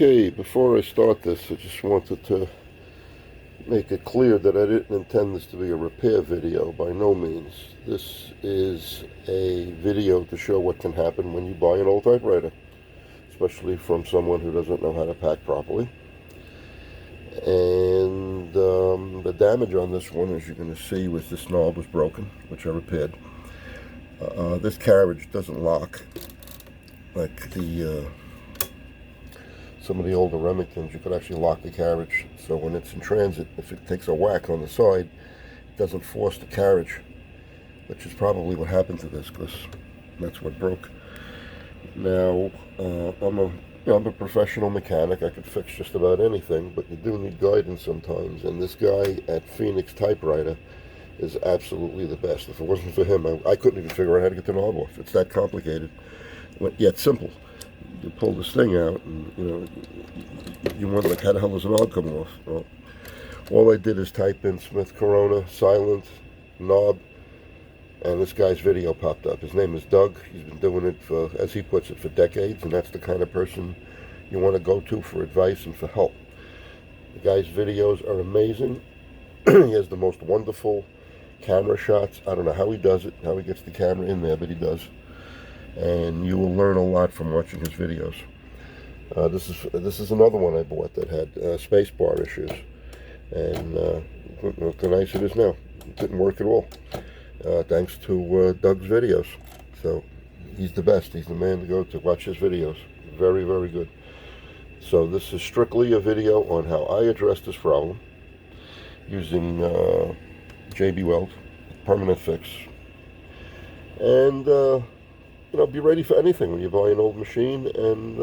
Okay, before I start this, I just wanted to make it clear that I didn't intend this to be a repair video, by no means. This is a video to show what can happen when you buy an old typewriter, especially from someone who doesn't know how to pack properly. And the damage on this one, as you're going to see, was this knob was broken, which I repaired. This carriage doesn't lock like some of the older Remingtons. You could actually lock the carriage, so when it's in transit, if it takes a whack on the side, it doesn't force the carriage, which is probably what happened to this, because that's what broke. Now, I'm a professional mechanic. I could fix just about anything, but you do need guidance sometimes, and this guy at Phoenix Typewriter is absolutely the best. If it wasn't for him, I couldn't even figure out how to get the knob off. It's that complicated, yet simple. You pull this thing out, and you wonder, like, how the hell does the knob come off? Well, all I did is type in Smith Corona silent knob, and this guy's video popped up. His name is Doug. He's been doing it for, as he puts it, for decades, and that's the kind of person you want to go to for advice and for help. The guy's videos are amazing. He has the most wonderful camera shots. I don't know how he does it, how he gets the camera in there, but he does. And you will learn a lot from watching his videos. This is another one I bought that had space bar issues, and look how nice it is now. It didn't work at all, thanks to Doug's videos. So he's the best. He's the man to go to. Watch his videos. Very, very good. So this is strictly a video on how I addressed this problem using JB Weld permanent fix, and be ready for anything when you buy an old machine, and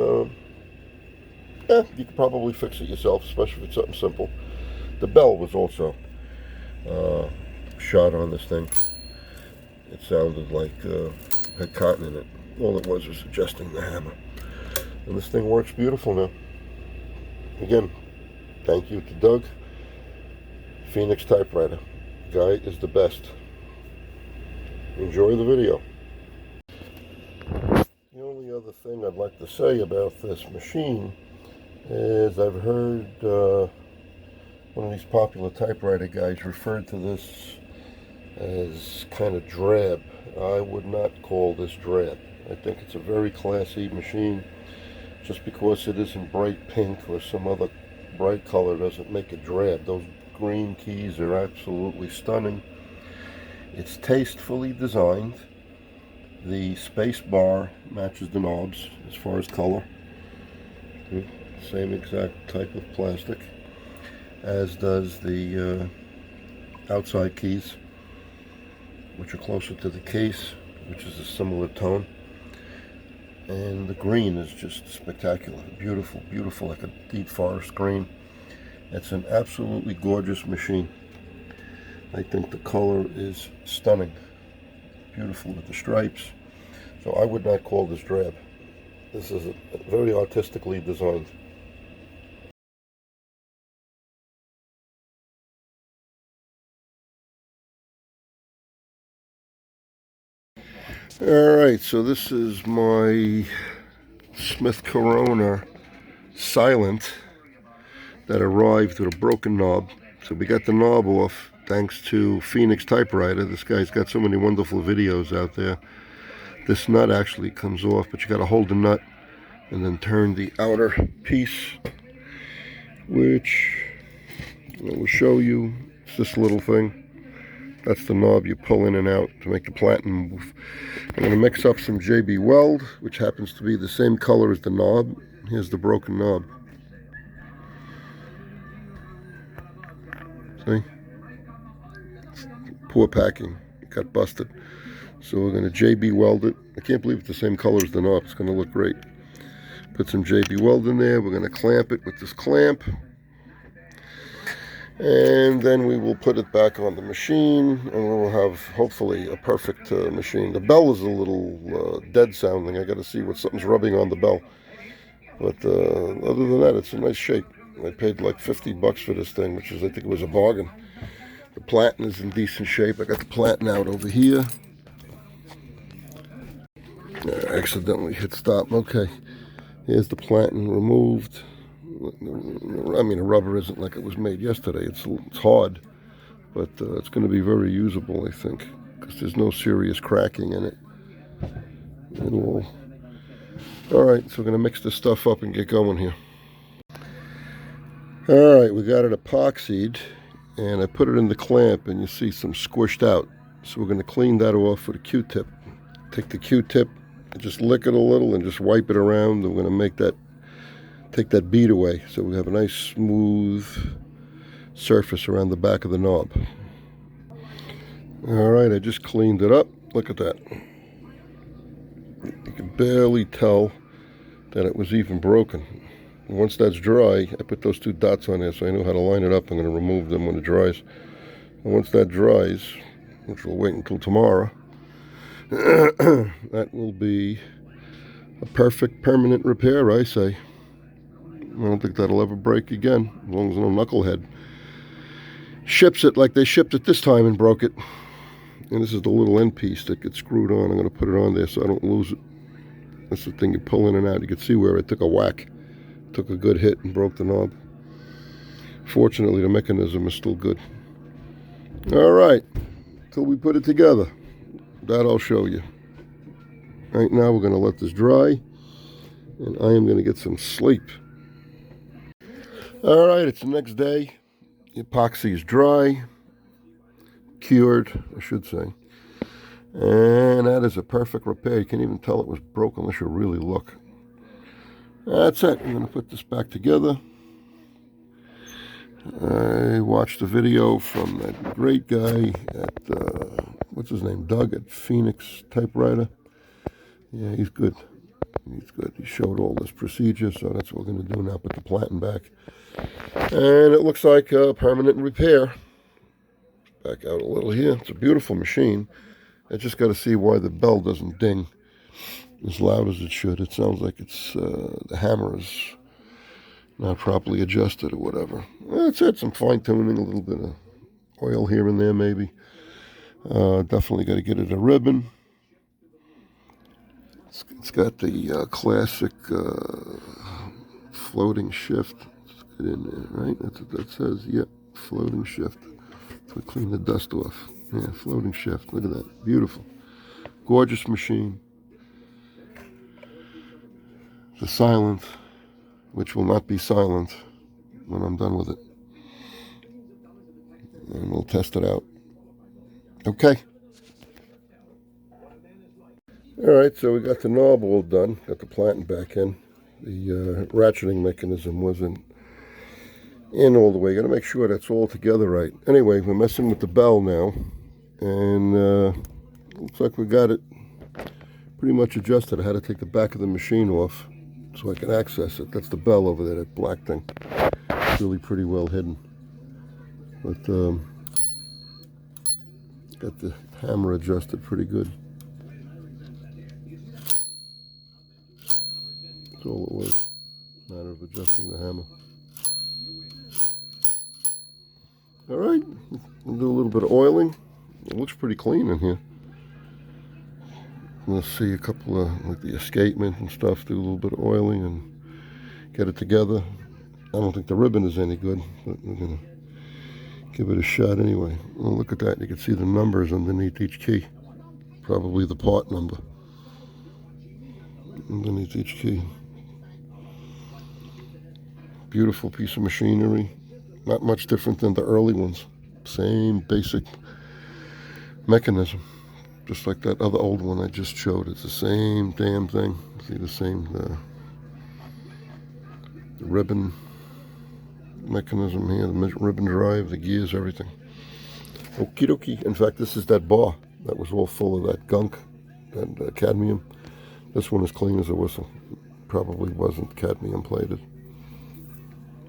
you can probably fix it yourself, especially if it's something simple. The bell was also shot on this thing. It sounded like it had cotton in it. All it was adjusting the hammer. And this thing works beautiful now. Again, thank you to Doug. Phoenix Typewriter. Guy is the best. Enjoy the video. The only other thing I'd like to say about this machine is I've heard one of these popular typewriter guys referred to this as kind of drab. I would not call this drab. I think it's a very classy machine. Just because it isn't bright pink or some other bright color doesn't make it drab. Those green keys are absolutely stunning. It's tastefully designed. The space bar matches the knobs as far as color. Same exact type of plastic, as does the outside keys, which are closer to the case, which is a similar tone. And the green is just spectacular. Beautiful, beautiful, like a deep forest green. It's an absolutely gorgeous machine. I think the color is stunning. Beautiful with the stripes. So I would not call this drab. This is very artistically designed. Alright, so this is my Smith Corona silent that arrived with a broken knob. So we got the knob off thanks to Phoenix Typewriter. This guy's got so many wonderful videos out there. This nut actually comes off, but you got to hold the nut and then turn the outer piece, which I will show you. It's this little thing. That's the knob you pull in and out to make the platen move. I'm going to mix up some JB Weld, which happens to be the same color as the knob. Here's the broken knob. See? It's poor packing. It got busted. So we're going to JB weld it. I can't believe it's the same color as the knob. It's going to look great. Put some JB weld in there. We're going to clamp it with this clamp. And then we will put it back on the machine, and we'll have, hopefully, a perfect machine. The bell is a little dead sounding. I got to see what something's rubbing on the bell. But other than that, it's in nice shape. I paid like $50 for this thing, which is, I think it was a bargain. The platen is in decent shape. I got the platen out over here. I accidentally hit stop. Okay, here's the platen removed. I mean, the rubber isn't like it was made yesterday. It's hard, but it's going to be very usable, I think, because there's no serious cracking in it. All right, so we're going to mix this stuff up and get going here. All right, we got it epoxied, and I put it in the clamp, and you see some squished out. So we're going to clean that off with a Q-tip. Take the Q-tip, just lick it a little, and just wipe it around. We're going to take that bead away, so we have a nice smooth surface around the back of the knob. All right, I just cleaned it up. Look at that. You can barely tell that it was even broken. And once that's dry, I put those 2 dots on there so I know how to line it up. I'm going to remove them when it dries. And once that dries, which we'll wait until tomorrow, that will be a perfect permanent repair, I say. I don't think that'll ever break again, as long as no knucklehead ships it like they shipped it this time and broke it. And this is the little end piece that gets screwed on. I'm going to put it on there so I don't lose it. That's the thing you pull in and out. You can see where it took a whack. Took a good hit and broke the knob. Fortunately, the mechanism is still good. All right, till we put it together. That I'll show you. Right now, we're going to let this dry, and I am going to get some sleep. All right, it's the next day. The epoxy is dry, cured, I should say. And that is a perfect repair. You can't even tell it was broken unless you really look. That's it. I'm going to put this back together. I watched a video from that great guy at, what's his name, Doug at Phoenix Typewriter. Yeah, he's good. He's good. He showed all this procedure, so that's what we're going to do now, put the platen back. And it looks like a permanent repair. Back out a little here. It's a beautiful machine. I just got to see why the bell doesn't ding as loud as it should. It sounds like it's the hammer is not properly adjusted or whatever. That's it. Some fine tuning, a little bit of oil here and there maybe. Definitely got to get it a ribbon. It's got the classic floating shift. Let's get in there, right? That's what that says. Yep, floating shift. So clean the dust off. Yeah, floating shift. Look at that. Beautiful. Gorgeous machine. The silent, which will not be silent when I'm done with it. And we'll test it out. Okay. All right, so we got the knob all done. Got the platen back in. The ratcheting mechanism wasn't in all the way. Got to make sure that's all together right. Anyway, we're messing with the bell now. And looks like we got it pretty much adjusted. I had to take the back of the machine off so I can access it. That's the bell over there, that black thing. It's really pretty well hidden. But got the hammer adjusted pretty good. That's all it was. Matter of adjusting the hammer. All right, we'll do a little bit of oiling. It looks pretty clean in here. Let's see a couple of, like the escapement and stuff, do a little bit of oiling and get it together. I don't think the ribbon is any good, but we're going to give it a shot anyway. Well, look at that. You can see the numbers underneath each key. Probably the part number underneath each key. Beautiful piece of machinery. Not much different than the early ones. Same basic mechanism. Just like that other old one I just showed. It's the same damn thing. See the same the ribbon mechanism here, the ribbon drive, the gears, everything. Okie dokie. In fact, this is that bar that was all full of that gunk and cadmium. This one is clean as a whistle. Probably wasn't cadmium plated.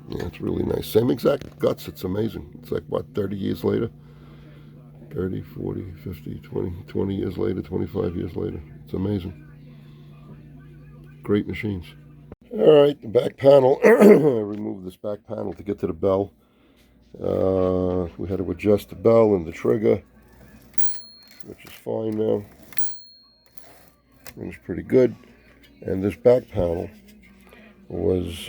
Yeah, it's really nice. Same exact guts. It's amazing. It's like, what, 30 years later? 30, 40, 50, 20 years later, 25 years later. It's amazing. Great machines. All right, the back panel. I removed this back panel to get to the bell. We had to adjust the bell and the trigger, which is fine now. Runs pretty good. And this back panel was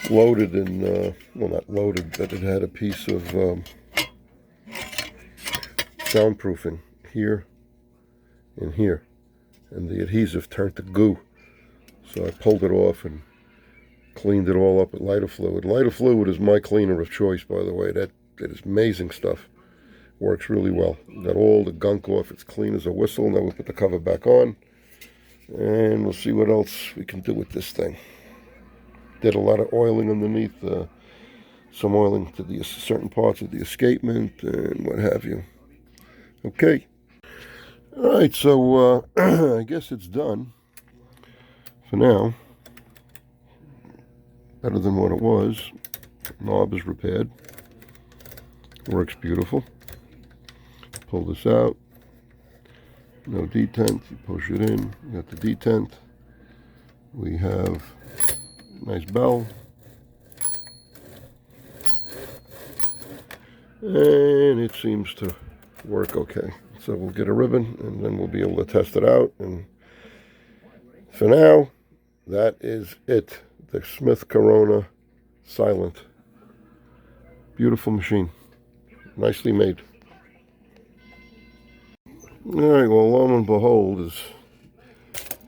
loaded in, well, not loaded, but it had a piece of soundproofing here and here. And the adhesive turned to goo. So I pulled it off and cleaned it all up with lighter fluid. Lighter fluid is my cleaner of choice, by the way. That is amazing stuff. Works really well. Got all the gunk off. It's clean as a whistle. Now we put the cover back on. And we'll see what else we can do with this thing. Did a lot of oiling underneath. Some oiling to the certain parts of the escapement and what have you. Okay. All right, so I guess it's done for now. Better than what it was. Knob is repaired. Works beautiful. Pull this out. No detent. You push it in. You got the detent. We have a nice bell. And it seems to work okay. So we'll get a ribbon and then we'll be able to test it out. And for now, that is it. The Smith Corona Silent. Beautiful machine. Nicely made. Alright, well, lo and behold, as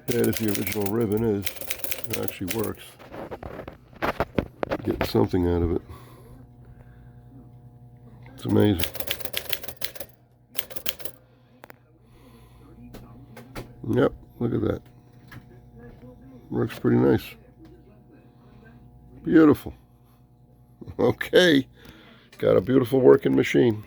bad as the original ribbon is, it actually works. Getting something out of it. It's amazing. Yep, look at that. Works pretty nice. Beautiful. Okay, got a beautiful working machine.